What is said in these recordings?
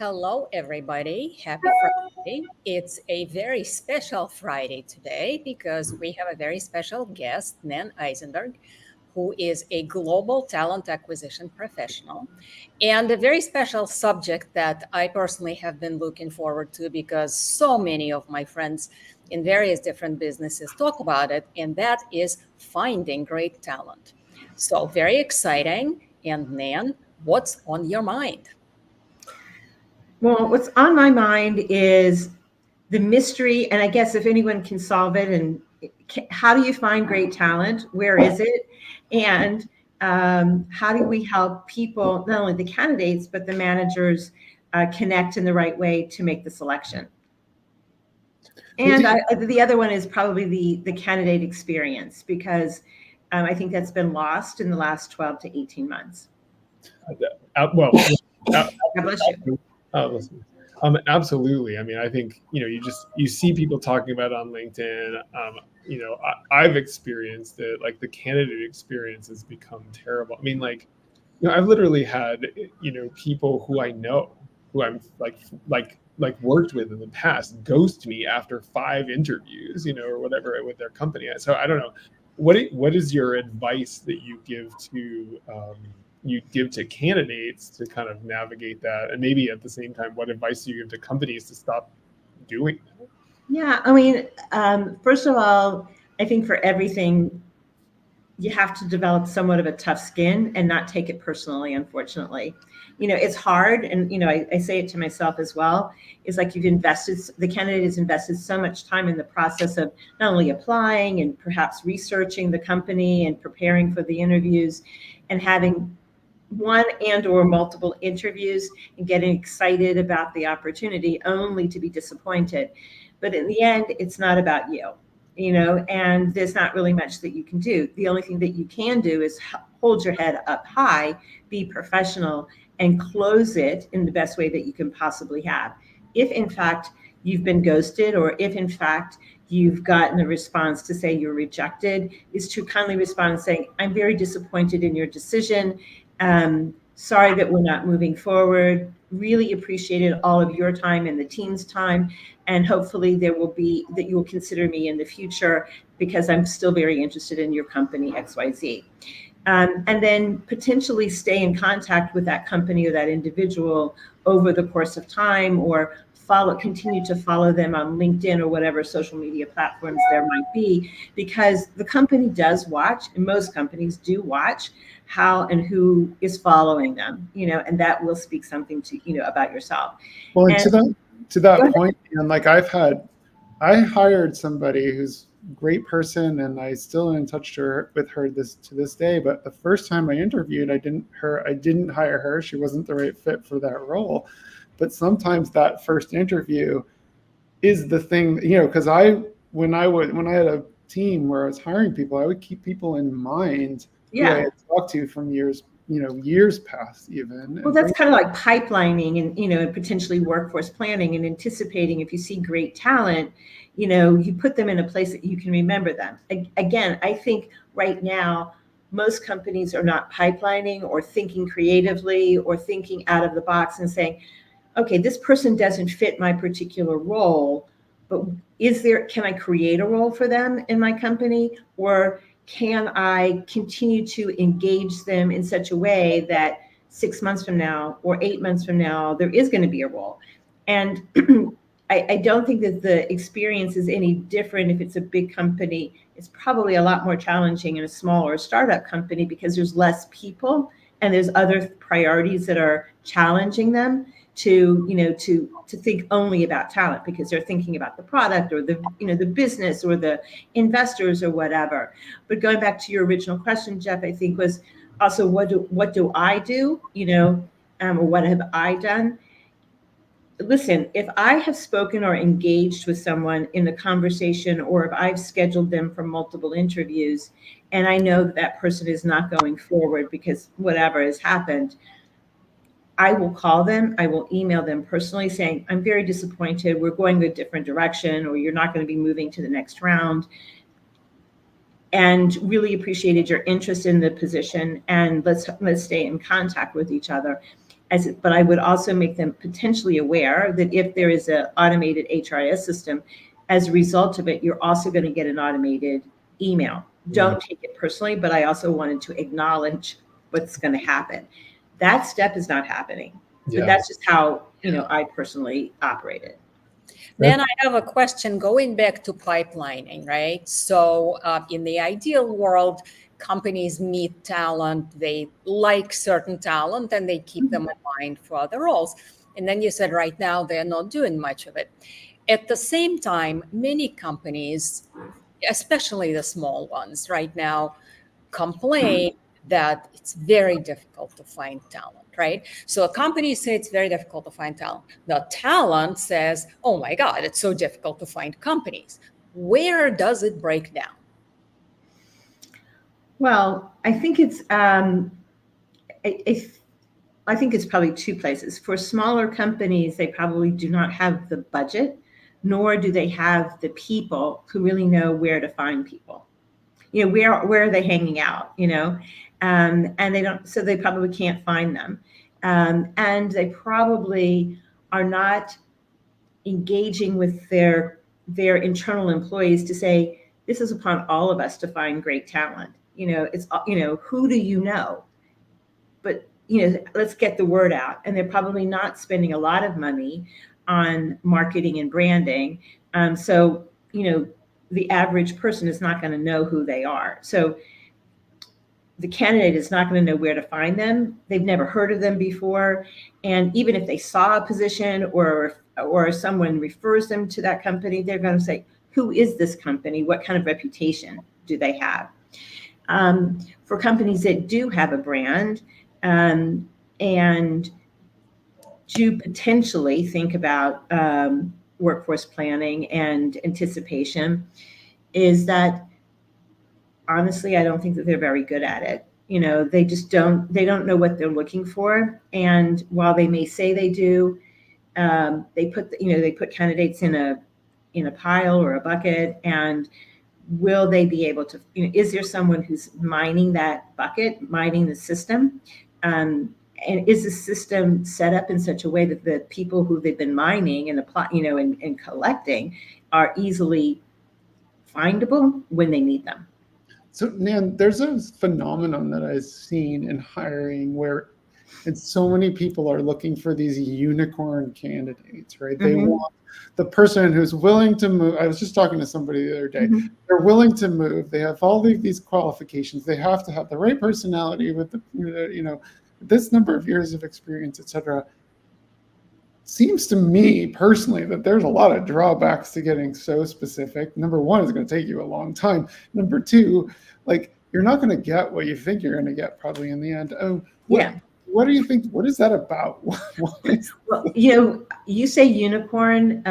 Hello, everybody. Happy Friday. It's a very special Friday today because we have a very special guest, Nan Isenberg, who is a global talent acquisition professional, and a very special subject that I personally have been looking forward to because so many of my friends in various different businesses talk about it, and that is finding great talent. So, very exciting. And Nan, what's on your mind? Well, what's on my mind is the mystery, and I guess if anyone can solve it, and how do you find great talent? Where is it? And how do we help people, not only the candidates, but the managers connect in the right way to make the selection? And the other one is probably the candidate experience, because I think that's been lost in the last 12 to 18 months. God bless you. Listen, absolutely. I mean, I think, you see people talking about it on LinkedIn. I've experienced it. Like, the candidate experience has become terrible. I mean, I've literally had, people who I know, who I'm like worked with in the past, ghost me after 5 interviews, or whatever with their company. So I don't know. What is your advice that you give to candidates to kind of navigate that? And maybe at the same time, what advice do you give to companies to stop doing that? Yeah, I mean, first of all, I think for everything, you have to develop somewhat of a tough skin and not take it personally, unfortunately. It's hard. And, I say it to myself as well. It's like the candidate has invested so much time in the process of not only applying and perhaps researching the company and preparing for the interviews and having one and or multiple interviews and getting excited about the opportunity only to be disappointed. But in the end, it's not about you, and there's not really much that you can do. The only thing that you can do is hold your head up high, be professional, and close it in the best way that you can possibly have. If in fact you've been ghosted, or if in fact you've gotten a response to say you're rejected, is to kindly respond saying, I'm very disappointed in your decision. Sorry that we're not moving forward. Really appreciated all of your time and the team's time. And hopefully that you will consider me in the future because I'm still very interested in your company, XYZ. And then potentially stay in contact with that company or that individual over the course of time, or continue to follow them on LinkedIn or whatever social media platforms there might be, because the company does watch, and most companies do watch how and who is following them, and that will speak something to, about yourself. Well, and to that point, and I hired somebody who's a great person, and I still am in touch with her to this day. But the first time I interviewed, I didn't hire her. She wasn't the right fit for that role. But sometimes that first interview is the thing, because when I had a team where I was hiring people, I would keep people in mind who I had talked to from years past even. Well, that's kind of like pipelining and, potentially workforce planning and anticipating. If you see great talent, you put them in a place that you can remember them. Again, I think right now, most companies are not pipelining or thinking creatively or thinking out of the box and saying, okay, this person doesn't fit my particular role, but can I create a role for them in my company? Or can I continue to engage them in such a way that 6 months from now or 8 months from now, there is going to be a role? And I don't think that the experience is any different if it's a big company. It's probably a lot more challenging in a small or startup company because there's less people and there's other priorities that are challenging them to think only about talent, because they're thinking about the product or the business or the investors or whatever. But going back to your original question, Jeff, I think was also what do I do, or what have I done? Listen, if I have spoken or engaged with someone in the conversation, or if I've scheduled them for multiple interviews and I know that person is not going forward because whatever has happened, I will call them, I will email them personally saying, I'm very disappointed, we're going a different direction, or you're not going to be moving to the next round. And really appreciated your interest in the position, and let's stay in contact with each other. but I would also make them potentially aware that if there is an automated HRIS system, as a result of it, you're also going to get an automated email. Don't take it personally, but I also wanted to acknowledge what's going to happen. That step is not happening. But that's just how, I personally operated. Then I have a question going back to pipelining, right? So in the ideal world, companies meet talent, they like certain talent, and they keep them in mind for other roles. And then you said right now they're not doing much of it. At the same time, many companies, especially the small ones right now, complain that it's very difficult to find talent, right? So companies say it's very difficult to find talent. The talent says, oh my God, it's so difficult to find companies. Where does it break down? Well, I think I think it's probably two places. For smaller companies, they probably do not have the budget, nor do they have the people who really know where to find people. Where are they hanging out? And they don't, so they probably can't find them, and they probably are not engaging with their internal employees to say, this is upon all of us to find great talent. It's who do you know? But let's get the word out. And they're probably not spending a lot of money on marketing and branding. So the average person is not going to know who they are. So the candidate is not going to know where to find them. They've never heard of them before. And even if they saw a position or someone refers them to that company, they're going to say, who is this company? What kind of reputation do they have? For companies that do have a brand and do potentially think about workforce planning and anticipation, is that honestly, I don't think that they're very good at it. They just they don't know what they're looking for. And while they may say they do, they put candidates in a pile or a bucket, and will they be able to, is there someone who's mining that bucket, mining the system? And is the system set up in such a way that the people who they've been mining and and collecting are easily findable when they need them? So, Nan, there's a phenomenon that I've seen in hiring where so many people are looking for these unicorn candidates, right? They want the person who's willing to move. I was just talking to somebody the other day. They're willing to move. They have all of these qualifications. They have to have the right personality with this number of years of experience, et cetera. Seems to me personally that there's a lot of drawbacks to getting so specific. Number one, it's going to take you a long time. Number two, you're not going to get what you think you're going to get probably in the end. What do you think? What is that about? Well, you say unicorn.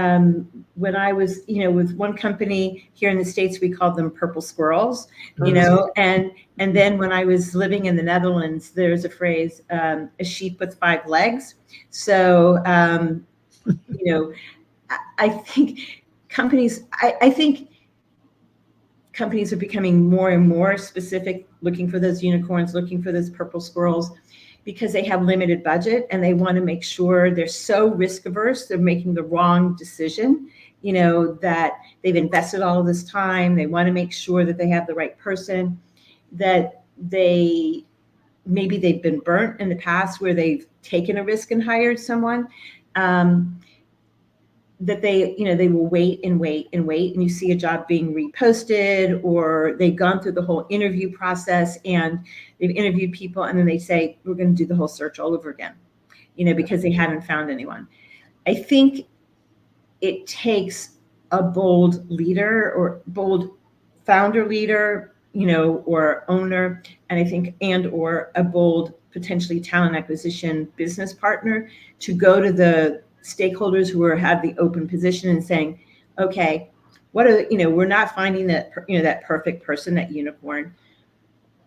When I was, with one company here in the States, we called them purple squirrels, and then when I was living in the Netherlands, there's a phrase, a sheep with 5 legs. So, I think companies are becoming more and more specific, looking for those unicorns, looking for those purple squirrels, because they have limited budget and they want to make sure they're so risk averse, they're making the wrong decision, that they've invested all of this time. They want to make sure that they have the right person, that maybe they've been burnt in the past where they've taken a risk and hired someone, that they will wait and wait and wait, and you see a job being reposted, or they've gone through the whole interview process and they've interviewed people, and then they say, we're going to do the whole search all over again, because they haven't found anyone. I think it takes a bold leader or bold founder leader, or owner, and I think, or a bold potentially talent acquisition business partner to go to the stakeholders who have the open position and saying, okay, what are we're not finding that that perfect person, that unicorn.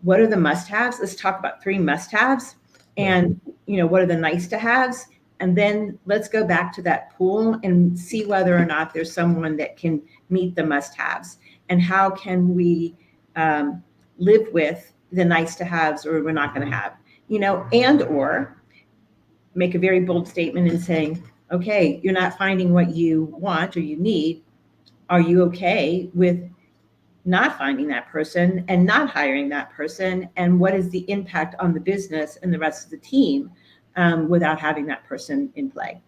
What are the must-haves? Let's talk about 3 must-haves, and what are the nice-to-haves, and then let's go back to that pool and see whether or not there's someone that can meet the must-haves, and how can we live with the nice-to-haves, or we're not going to have, and or make a very bold statement and saying, okay, you're not finding what you want or you need. Are you okay with not finding that person and not hiring that person? And what is the impact on the business and the rest of the team without having that person in play?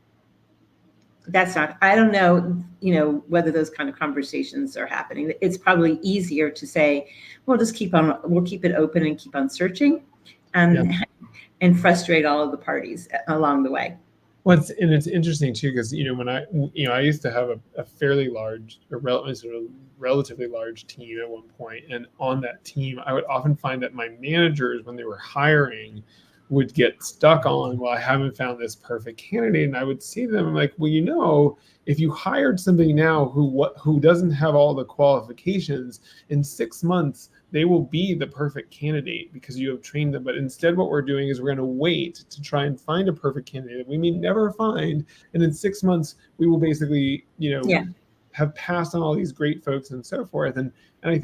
That's not, I don't know, whether those kind of conversations are happening. It's probably easier to say, we'll keep it open and keep on searching and frustrate all of the parties along the way. Well, it's interesting too, because when I used to have a fairly large, relatively large team at one point, and on that team, I would often find that my managers, when they were hiring, would get stuck on, well, I haven't found this perfect candidate, and I would see them, I'm like, well, if you hired somebody now who doesn't have all the qualifications, in 6 months they will be the perfect candidate because you have trained them. But instead, what we're doing is we're going to wait to try and find a perfect candidate that we may never find, and in 6 months we will basically, have passed on all these great folks and so forth. And I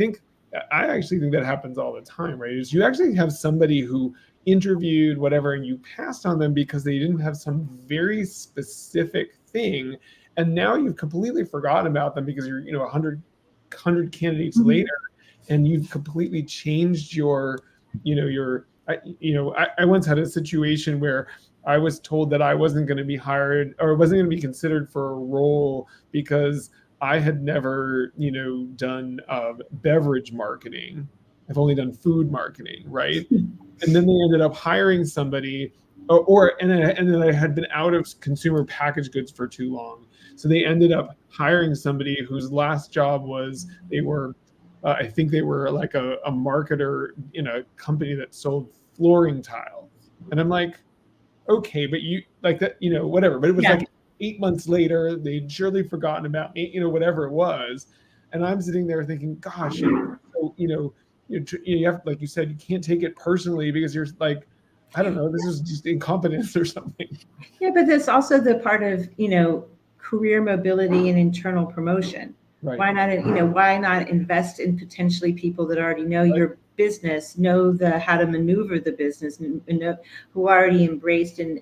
actually think that happens all the time, right? Is you actually have somebody who interviewed whatever and you passed on them because they didn't have some very specific thing, and now you've completely forgotten about them because you're 100 candidates later, and you've completely changed your I once had a situation where I was told that I wasn't going to be hired or wasn't going to be considered for a role because I had never done beverage marketing. I've only done food marketing, right? And then they ended up hiring somebody, and then I had been out of consumer packaged goods for too long. So they ended up hiring somebody whose last job was I think they were like a marketer in a company that sold flooring tile. And I'm like, okay, but you like that, whatever. But it was like 8 months later, they'd surely forgotten about me, whatever it was. And I'm sitting there thinking, gosh, you have, like you said, you can't take it personally because you're like, I don't know, this is just incompetence or something. Yeah, but that's also the part of, career mobility and internal promotion. Right. Why not invest in potentially people that already know your business, know how to maneuver the business, and know, who already embraced and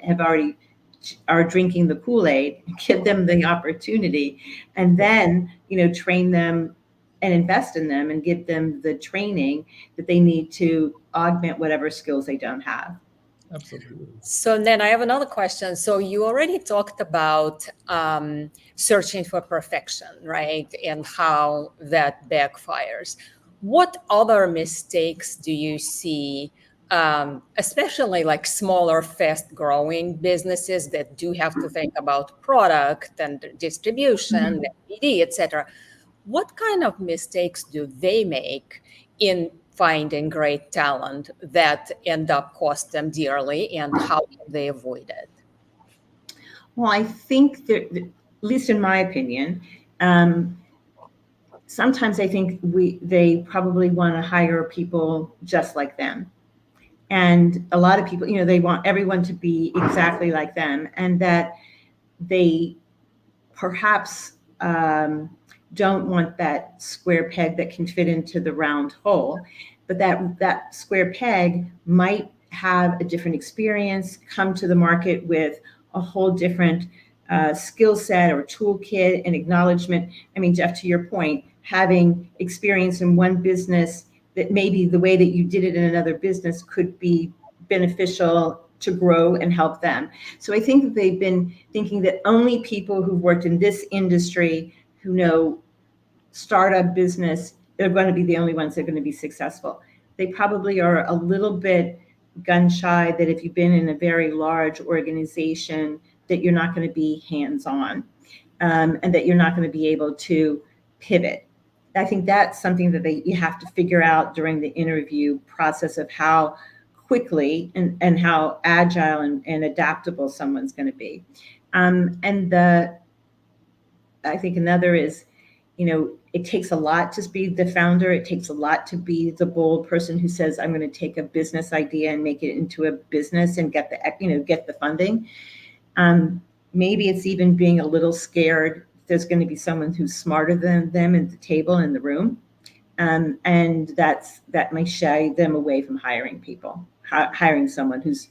are drinking the Kool-Aid, give them the opportunity, and then, train them and invest in them and give them the training that they need to augment whatever skills they don't have. Absolutely. So then I have another question. So you already talked about searching for perfection, right? And how that backfires. What other mistakes do you see, especially like smaller, fast-growing businesses that do have to think about product and distribution, BD, et cetera? What kind of mistakes do they make in finding great talent that end up cost them dearly, and how can they avoid it? Well, I think that, at least in my opinion, sometimes I think they probably want to hire people just like them. And a lot of people, they want everyone to be exactly like them, and that they perhaps don't want that square peg that can fit into the round hole, but that square peg might have a different experience, come to the market with a whole different skill set or toolkit and acknowledgement. I mean, Jeff, to your point, having experience in one business, that maybe the way that you did it in another business could be beneficial to grow and help them. So I think that they've been thinking that only people who've worked in this industry, who know startup business, they're going to be the only ones that are going to be successful. They probably are a little bit gun shy that if you've been in a very large organization, that you're not going to be hands-on, and that you're not going to be able to pivot. I think that's something that you have to figure out during the interview process of how quickly and how agile and adaptable someone's going to be. I think another is, it takes a lot to be the founder. It takes a lot to be the bold person who says, I'm going to take a business idea and make it into a business and get the funding. Maybe it's even being a little scared. There's going to be someone who's smarter than them at the table in the room. And that might shy them away from hiring someone who's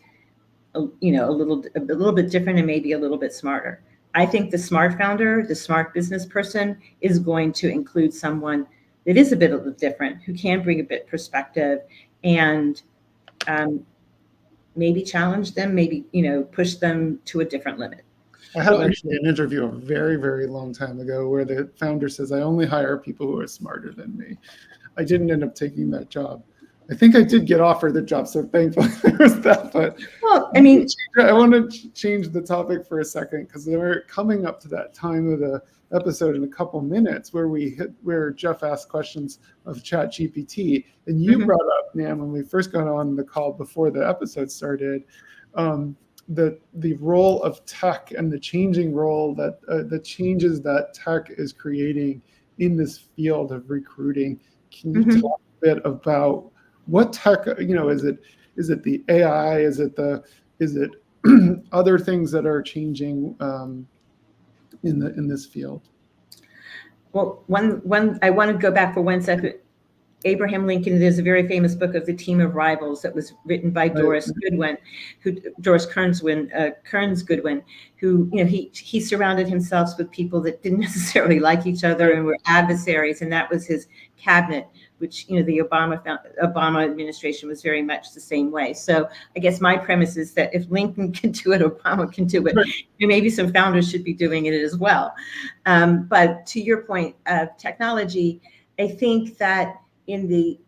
a little bit different and maybe a little bit smarter. I think the smart founder, the smart business person, is going to include someone that is a bit different, who can bring a bit perspective and maybe challenge them, maybe push them to a different limit. I had actually an interview a very, very long time ago where the founder says, I only hire people who are smarter than me. I didn't end up taking that job. I think I did get offered the job, so thankfully there was that. But well, I mean, I want to change the topic for a second because we're coming up to that time of the episode in a couple minutes where Jeff asked questions of ChatGPT, and you brought up, Nan, when we first got on the call before the episode started, the role of tech and the changing role that the changes that tech is creating in this field of recruiting. Can you talk a bit about what tech, is it the AI? Is it other things that are changing in this field? Well, one I want to go back for 1 second. Abraham Lincoln, there's a very famous book of The Team of Rivals that was written by Doris Kearns Goodwin, who, he surrounded himself with people that didn't necessarily like each other and were adversaries, and that was his cabinet, which, the Obama administration was very much the same way. So I guess my premise is that if Lincoln can do it, Obama can do it. Right. Maybe some founders should be doing it as well. But to your point of technology, I think that in the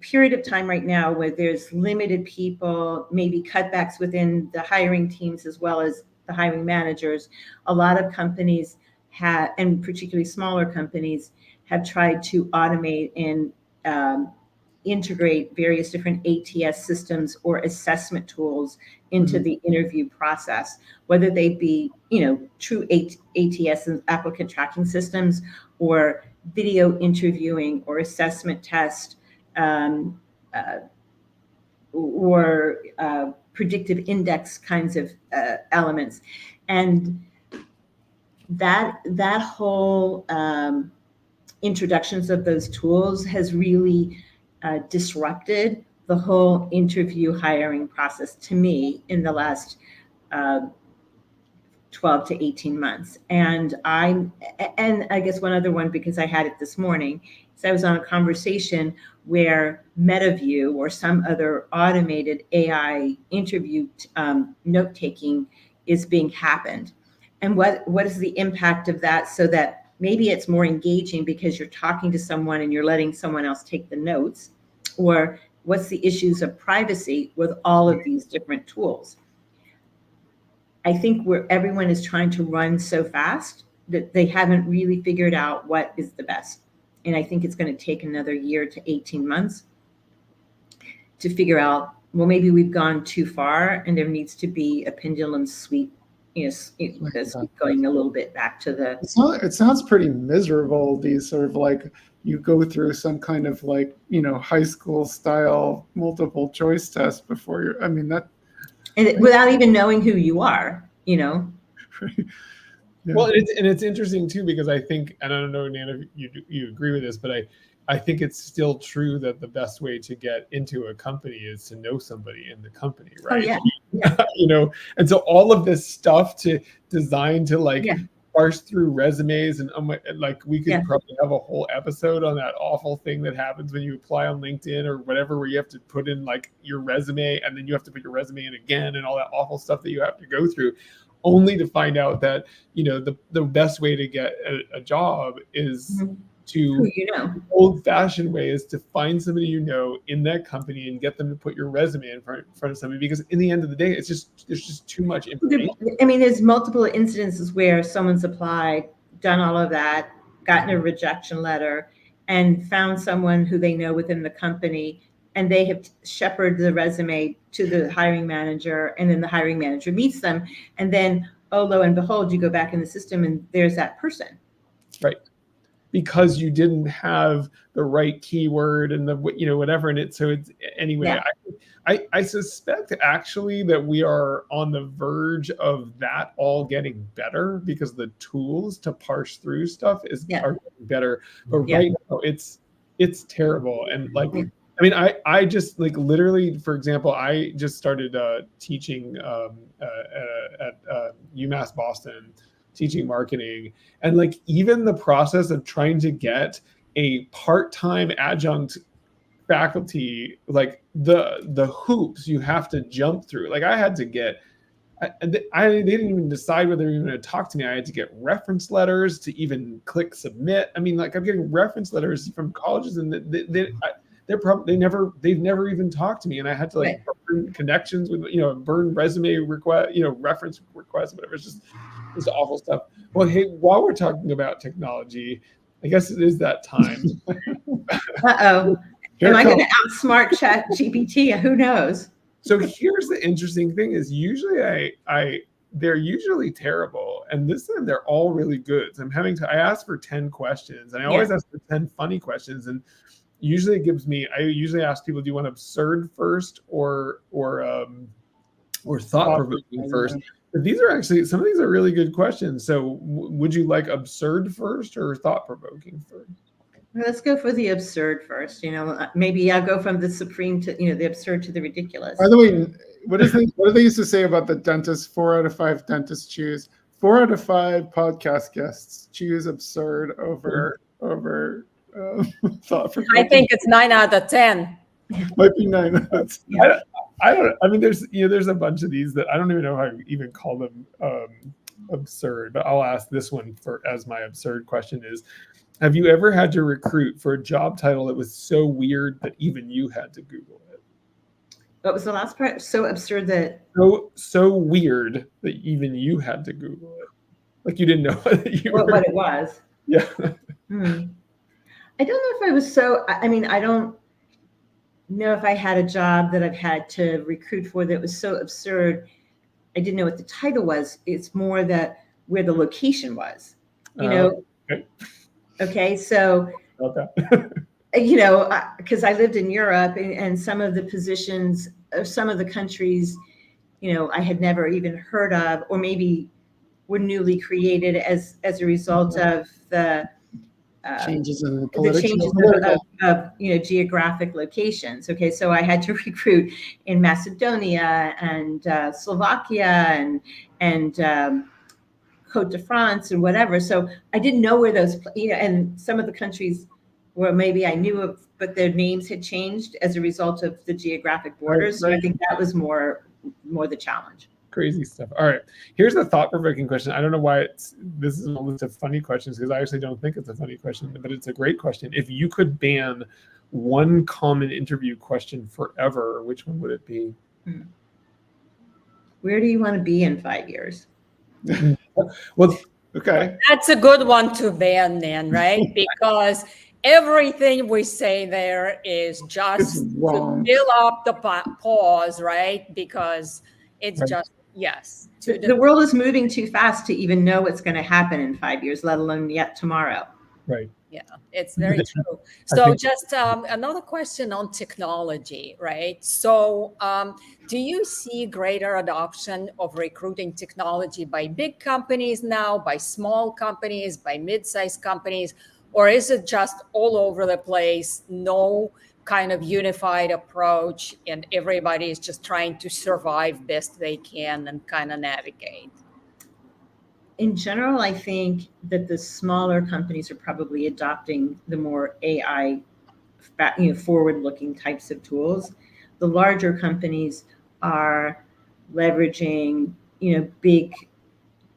period of time right now where there's limited people, maybe cutbacks within the hiring teams as well as the hiring managers, a lot of companies have, and particularly smaller companies, have tried to automate and integrate various different ATS systems or assessment tools into the interview process, whether they be, true ATS and applicant tracking systems, or video interviewing or assessment test, or predictive index kinds of elements. And that whole introductions of those tools has really disrupted the whole interview hiring process to me in the last 12 to 18 months. And I guess one other one, because I had it this morning, is I was on a conversation where MetaView or some other automated AI interview note-taking is being happened. And what is the impact of that, so that maybe it's more engaging because you're talking to someone and you're letting someone else take the notes, or what's the issues of privacy with all of these different tools? I think where everyone is trying to run so fast that they haven't really figured out what is the best. And I think it's going to take another year to 18 months to figure out, well, maybe we've gone too far and there needs to be a pendulum sweep, going a little bit back to the... It sounds pretty miserable, these sort of like, you go through some kind of like, high school style multiple choice test before you're, and without even knowing who you are, Yeah. Well, it's interesting too, because I think, and I don't know, Nana, if you agree with this, but I think it's still true that the best way to get into a company is to know somebody in the company, right? Oh, yeah. And so all of this stuff designed to parse through resumes, and like we could probably have a whole episode on that awful thing that happens when you apply on LinkedIn or whatever, where you have to put in like your resume and then you have to put your resume in again and all that awful stuff that you have to go through, only to find out that the best way to get a job is to old-fashioned way is to find somebody in that company and get them to put your resume in front of somebody, because in the end of the day, there's just too much information. There's multiple incidences where someone's applied, done all of that, gotten a rejection letter, and found someone who they know within the company, and they have shepherded the resume to the hiring manager, and then the hiring manager meets them, and then, oh, lo and behold, you go back in the system and there's that person. Right. Because you didn't have the right keyword and the whatever in it. So it's anyway. Yeah. I suspect actually that we are on the verge of that all getting better, because the tools to parse through stuff are getting better. But right now it's terrible. And like I mean, I just like literally, for example, I just started teaching at UMass Boston, teaching marketing, and like even the process of trying to get a part-time adjunct faculty, like the hoops you have to jump through. Like I had to get. They didn't even decide whether they were even going to talk to me. I had to get reference letters to even click submit. I mean, like I'm getting reference letters from colleges, and they've never even talked to me, and I had to like burn connections with burn resume request, reference requests, whatever. It's awful stuff. Well, hey, while we're talking about technology, I guess it is that time. Uh-oh. Am I going to outsmart Chat GPT? Who knows? So here's the interesting thing: is usually they're usually terrible, and this time they're all really good. So I ask for 10 questions, and I always ask for 10 funny questions, and usually it gives me. I usually ask people, do you want absurd first or thought provoking first? But these are actually, some of these are really good questions. So would you like absurd first or thought provoking first? Let's go for the absurd first. Maybe I'll go from the supreme to the absurd to the ridiculous. By the way, what do they used to say about the dentist? 4 out of 5 dentists choose. 4 out of 5 podcast guests choose absurd over thought. I think it's 9 out of 10. Might be 9. I don't. I mean, there's a bunch of these that I don't even know how I even call them absurd. But I'll ask this one as my absurd question is. Have you ever had to recruit for a job title that was so weird that even you had to Google it? What was the last part? So absurd that so weird that even you had to Google it. Like you didn't know what it was. Yeah. I don't know if I was so. I mean, I don't know if I had a job that I've had to recruit for that was so absurd. I didn't know what the title was. It's more that where the location was. Okay. Okay, so, because I lived in Europe and some of the positions of some of the countries, I had never even heard of, or maybe were newly created as a result of the changes in of geographic locations. Okay, so I had to recruit in Macedonia and Slovakia and Côte de France and whatever. So I didn't know where those, and some of the countries where maybe I knew of, but their names had changed as a result of the geographic borders. Right. So I think that was more the challenge. Crazy stuff. All right. Here's a thought-provoking question. I don't know why this is a list of funny questions because I actually don't think it's a funny question, but it's a great question. If you could ban one common interview question forever, which one would it be? Where do you want to be in 5 years? Well, okay. That's a good one to ban then, right? Because everything we say there is just to fill up the pause, right? Because it's just, yes. The world is moving too fast to even know what's going to happen in 5 years, let alone yet tomorrow. Right. Yeah, it's very true. So just another question on technology, right? So do you see greater adoption of recruiting technology by big companies now, by small companies, by mid-sized companies, or is it just all over the place, no kind of unified approach, and everybody is just trying to survive best they can and kind of navigate? In general, I think that the smaller companies are probably adopting the more AI, forward-looking types of tools. The larger companies are leveraging, big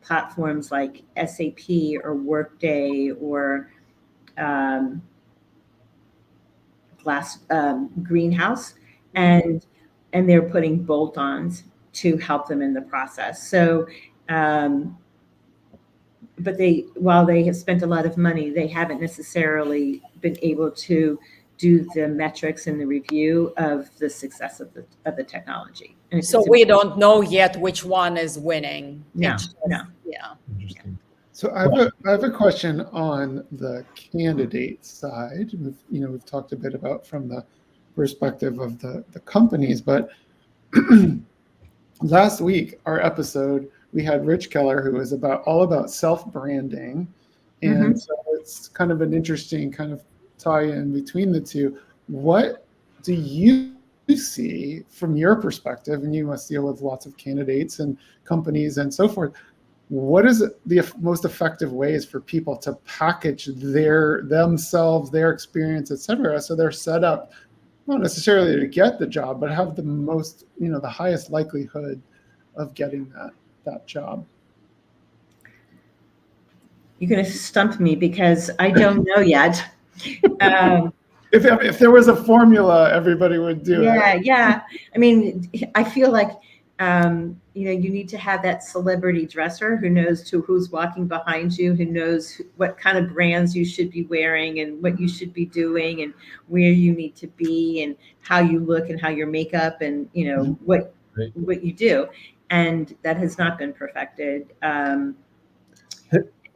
platforms like SAP or Workday or Greenhouse, and they're putting bolt-ons to help them in the process. So. But while they have spent a lot of money, they haven't necessarily been able to do the metrics and the review of the success of the technology. And so we don't know yet which one is winning. No. Yeah. Interesting. So I have a question on the candidate side. We've talked a bit about from the perspective of the companies, but last week our episode, we had Rich Keller, who was all about self-branding. And so it's kind of an interesting kind of tie-in between the two. What do you see from your perspective, and you must deal with lots of candidates and companies and so forth, what is the most effective ways for people to package themselves, their experience, et cetera, so they're set up not necessarily to get the job, but have the most, the highest likelihood of getting that job? You're going to stump me because I don't know yet. If there was a formula, everybody would do it. Yeah. I mean, I feel like, you need to have that celebrity dresser who knows who's walking behind you, who knows what kind of brands you should be wearing and what you should be doing and where you need to be and how you look and how your makeup and, what you do. And that has not been perfected.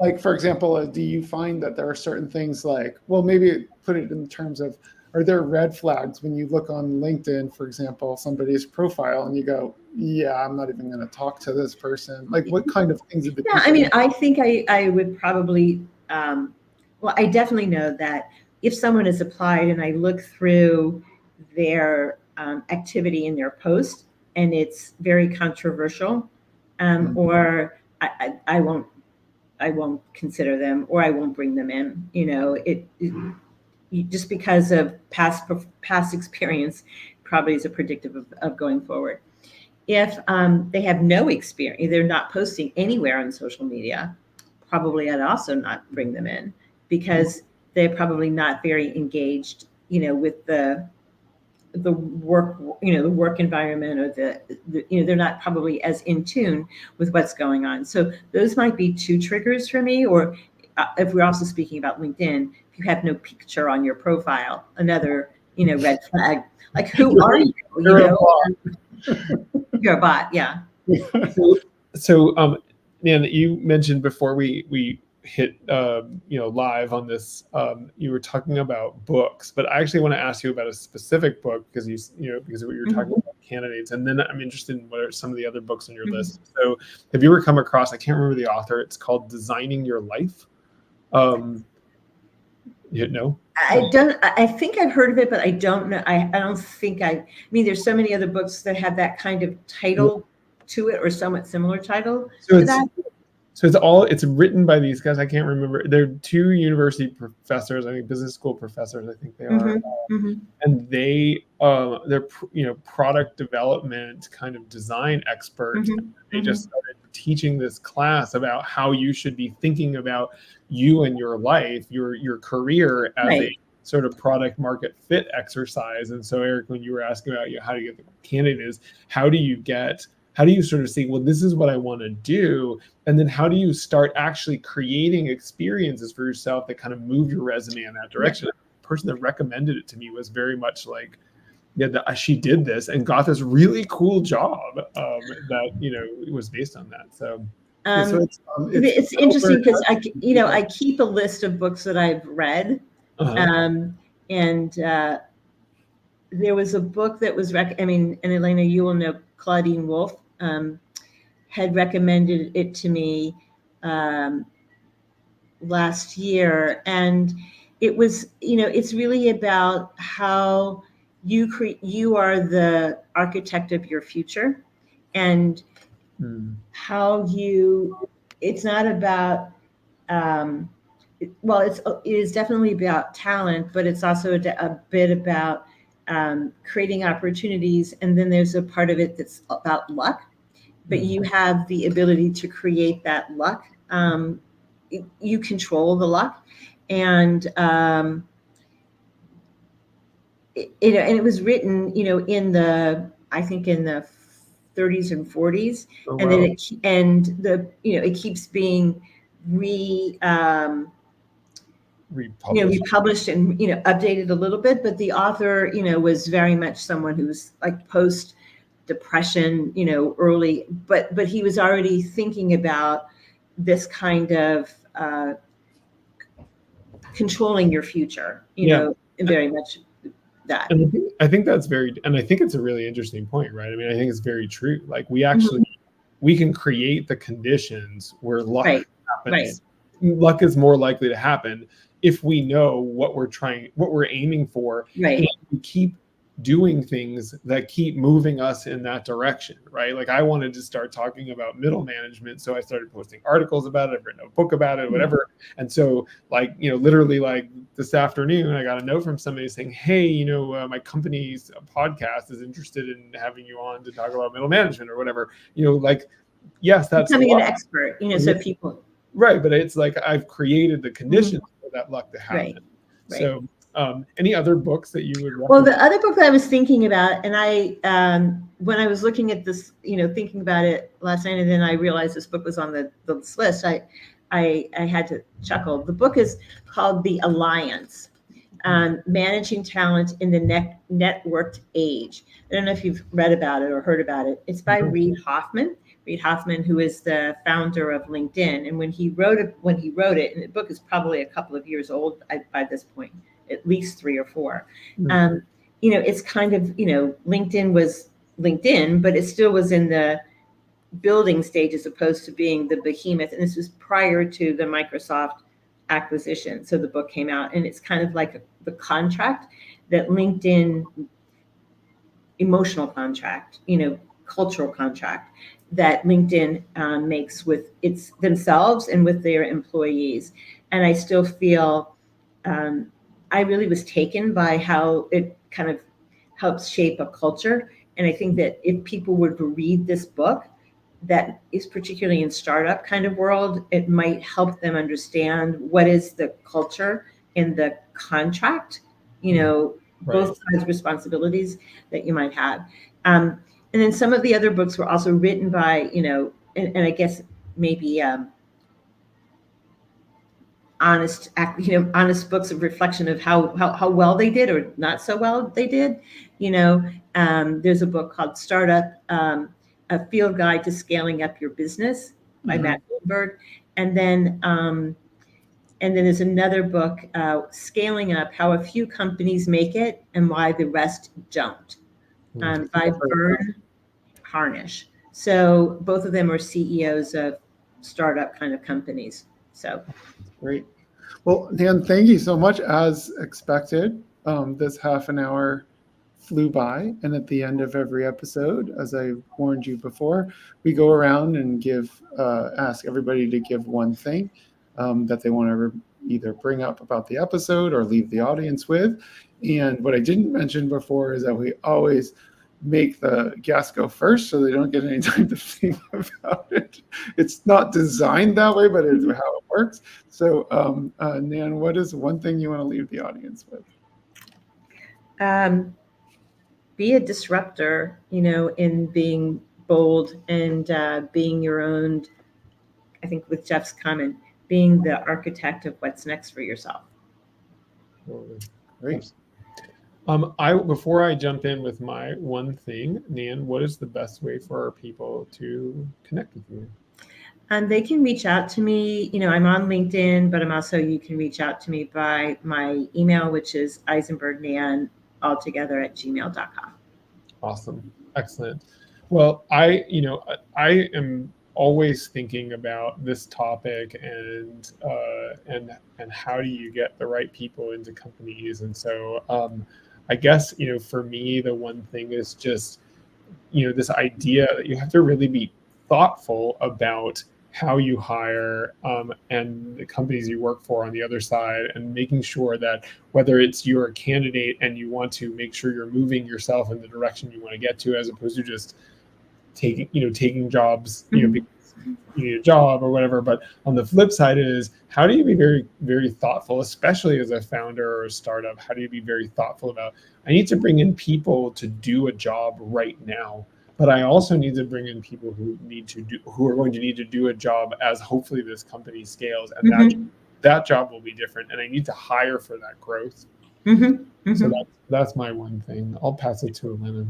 Like, for example, do you find that there are certain things like, well, maybe put it in terms of, are there red flags when you look on LinkedIn, for example, somebody's profile and you go, yeah, I'm not even going to talk to this person? Like, what kind of things did the Yeah, I mean, I think I would probably, I definitely know that if someone has applied and I look through their activity in their post and it's very controversial, or I won't consider them, or I won't bring them in. Just because of past experience probably is a predictive of going forward. If they have no experience, they're not posting anywhere on social media, probably I'd also not bring them in because they're probably not very engaged, with the work, the work environment, or they're not probably as in tune with what's going on. So those might be two triggers for me. Or if we're also speaking about LinkedIn, if you have no picture on your profile, another, red flag. Like, who are you? You're a bot, yeah. So, Nan, you mentioned before we hit live on this, you were talking about books, but I actually want to ask you about a specific book because because we were talking about candidates, and then I'm interested in what are some of the other books on your list. So, have you ever come across? I can't remember the author. It's called Designing Your Life. No. I don't. I think I've heard of it, but I don't know. I don't think I mean, there's so many other books that have that kind of title to it, or somewhat similar title to that. So it's written by these guys. I can't remember. They're two university professors. I think business school professors. I think they are, and they're product development kind of design experts. They just started teaching this class about how you should be thinking about you and your life, your career as a sort of product market fit exercise. And so, Eric, when you were asking about how to get the candidate, how do you sort of say, well, this is what I want to do? And then how do you start actually creating experiences for yourself that kind of move your resume in that direction? The person that recommended it to me was very much like, she did this and got this really cool job that, was based on that. So, it's interesting because I keep a list of books that I've read. And there was a book that was, and Elena, you will know Claudine Wolfe, had recommended it to me last year. And it was, it's really about how you are the architect of your future, and how it's not about, it is definitely about talent, but it's also a bit about creating opportunities. And then there's a part of it that's about luck, but you have the ability to create that luck. You control the luck. And, and it was written, in the 30s and 40s. Oh, wow. And then it keeps being republished and updated a little bit, but the author was very much someone who was like post depression, early, but he was already thinking about this kind of controlling your future, very much that. And I think that's and I think it's a really interesting point, right? I mean, I think it's very true. Like, we actually we can create the conditions where luck happens. Right. Luck is more likely to happen if we know what we're aiming for, and we keep doing things that keep moving us in that direction, right? Like I wanted to start talking about middle management, so I started posting articles about it. I've written a book about it, whatever. And so, like, literally, like this afternoon, I got a note from somebody saying, "Hey, my company's podcast is interested in having you on to talk about middle management or whatever." Like, yes, that's becoming an expert. So people. Right, but it's like I've created the conditions for that luck to happen. Right. So, any other books that you would recommend? Well, the other book that I was thinking about, and I, when I was looking at this, thinking about it last night, and then I realized this book was on the list, I had to chuckle. The book is called The Alliance, Managing Talent in the Networked Age. I don't know if you've read about it or heard about it. It's by Reid Hoffman. Reid Hoffman, who is the founder of LinkedIn. And when he wrote it, and the book is probably a couple of years old by this point, at least 3 or 4. It's kind of, LinkedIn was LinkedIn, but it still was in the building stage as opposed to being the behemoth. And this was prior to the Microsoft acquisition. So the book came out, and it's kind of like the contract that LinkedIn, emotional contract, cultural contract that LinkedIn makes with themselves and with their employees. And I still feel I really was taken by how it kind of helps shape a culture. And I think that if people were to read this book, that is particularly in startup kind of world, it might help them understand what is the culture in the contract, both sides responsibilities that you might have. And then some of the other books were also written by, and I guess maybe honest books of reflection of how well they did or not so well they did. There's a book called Startup, A Field Guide to Scaling Up Your Business by Nan Isenberg. And then there's another book, Scaling Up, How a Few Companies Make It and Why the Rest Don't, by Vern Harnish. So both of them are CEOs of startup kind of companies. So great. Well, Nan, thank you so much. As expected, this half an hour flew by, and at the end of every episode, as I warned you before, we go around and ask everybody to give one thing that they want to either bring up about the episode or leave the audience with. And what I didn't mention before is that we always make the guests go first so they don't get any time to think about it. It's not designed that way, but it's how it works. So Nan, what is one thing you want to leave the audience with? Be a disruptor, in being bold and being your own, I think with Jeff's comment, being the architect of what's next for yourself. Great. Before I jump in with my one thing, Nan, what is the best way for our people to connect with you? They can reach out to me. I'm on LinkedIn, but you can reach out to me by my email, which is isenbergnan altogether @gmail.com. Awesome. Excellent. Well, I am always thinking about this topic and how do you get the right people into companies. And so I guess, for me, the one thing is just, this idea that you have to really be thoughtful about how you hire and the companies you work for on the other side, and making sure that whether it's you're a candidate and you want to make sure you're moving yourself in the direction you want to get to, as opposed to just taking jobs, because you need a job or whatever. But on the flip side is, how do you be very, very thoughtful, especially as a founder or a startup? How do you be very thoughtful about, I need to bring in people to do a job right now, but I also need to bring in people who are going to need to do a job as hopefully this company scales, and that job will be different, and I need to hire for that growth. So that's my one thing. I'll pass it to Elena.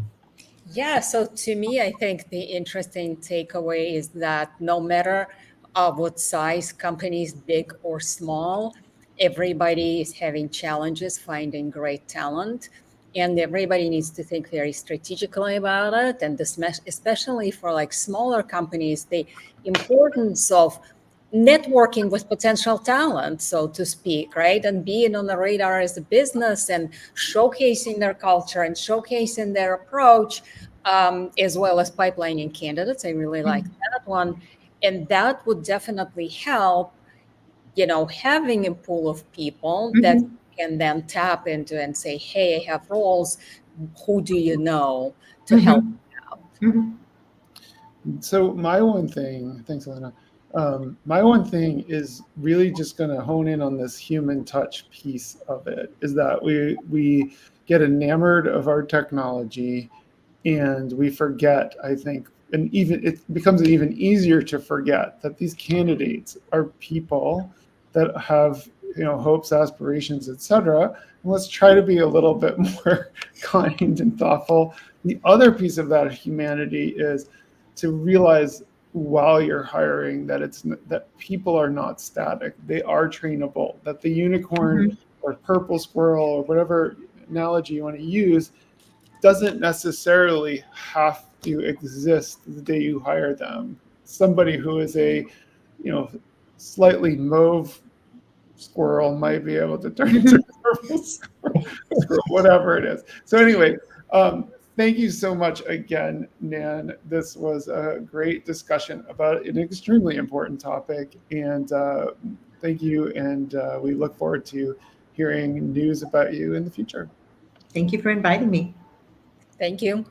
Yeah, so to me, I think the interesting takeaway is that no matter what size companies, big or small, everybody is having challenges finding great talent, and everybody needs to think very strategically about it. And especially for like smaller companies, the importance of networking with potential talent, so to speak, right? And being on the radar as a business and showcasing their culture and showcasing their approach, as well as pipelining candidates. I really like that one. And that would definitely help, having a pool of people that can then tap into and say, hey, I have roles. Who do you know to help out? So my one thing, thanks, Elena. My one thing is really just going to hone in on this human touch piece of it. Is that we get enamored of our technology, and we forget, I think, and even it becomes even easier to forget that these candidates are people that have hopes, aspirations, etc. Let's try to be a little bit more kind and thoughtful. The other piece of that humanity is to realize while you're hiring that people are not static. They are trainable. That the unicorn or purple squirrel or whatever analogy you want to use doesn't necessarily have to exist the day you hire them. Somebody who is a slightly mauve squirrel might be able to turn into a purple squirrel, whatever it is. So anyway, thank you so much again, Nan. This was a great discussion about an extremely important topic. And thank you. And we look forward to hearing news about you in the future. Thank you for inviting me. Thank you.